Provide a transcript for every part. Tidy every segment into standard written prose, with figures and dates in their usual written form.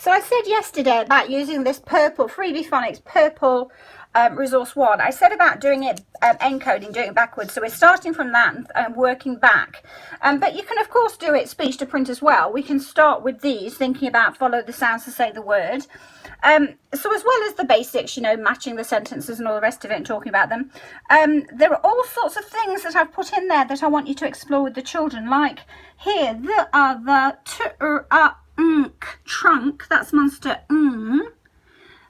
So I said yesterday about using this purple Freebie Phonics purple resource 1. I said about doing it encoding, doing it backwards. So we're starting from that and working back. But you can of course do it speech to print as well. We can start with these, thinking about follow the sounds to say the word. So as well as the basics, you know, matching the sentences and all the rest of it and talking about them, there are all sorts of things that I've put in there that I want you to explore with the children. Like here, the other trunk, that's monster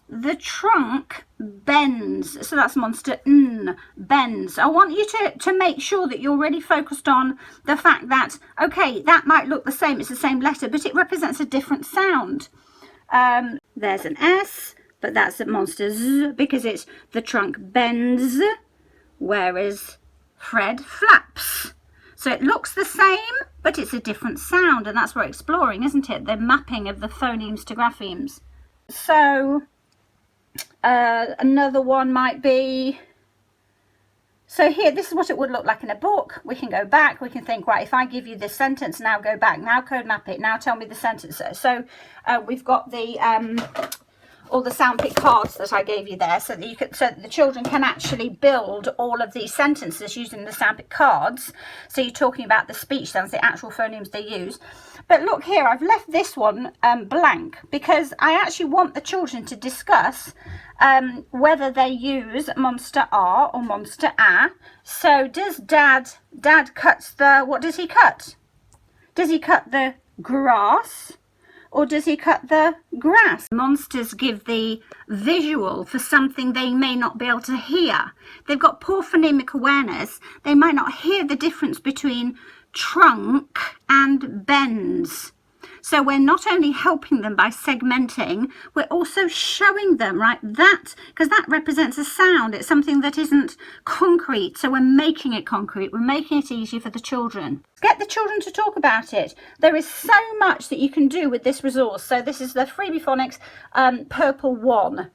the trunk bends, so that's monster bends. I want you to make sure that you're really focused on the fact that, okay, that might look the same, it's the same letter, but it represents a different sound. There's an S, but that's a monster Z because it's the trunk bends, whereas Fred flaps. So it looks the same, but it's a different sound, and that's what we're exploring, isn't it? The mapping of the phonemes to graphemes. So another one might be, so here, this is what it would look like in a book. We can go back, we can think, right, if I give you this sentence, now go back, now code map it, now tell me the sentence. So we've got the all the sound pick cards that I gave you there, so that you could, so that the children can actually build all of these sentences using the sound pick cards. So you're talking about the speech sounds, the actual phonemes they use. But look here, I've left this one blank because I actually want the children to discuss whether they use monster R or monster A. So does dad cuts the, what does he cut? Does he cut the grass? Or does he cut the grass? Monsters give the visual for something they may not be able to hear. They've got poor phonemic awareness. They might not hear the difference between trunk and bends. So we're not only helping them by segmenting, we're also showing them, right, that, because that represents a sound. It's something that isn't concrete, so we're making it concrete. We're making it easier for the children. Get the children to talk about it. There is so much that you can do with this resource. So this is the Freebie Phonics Purple 1.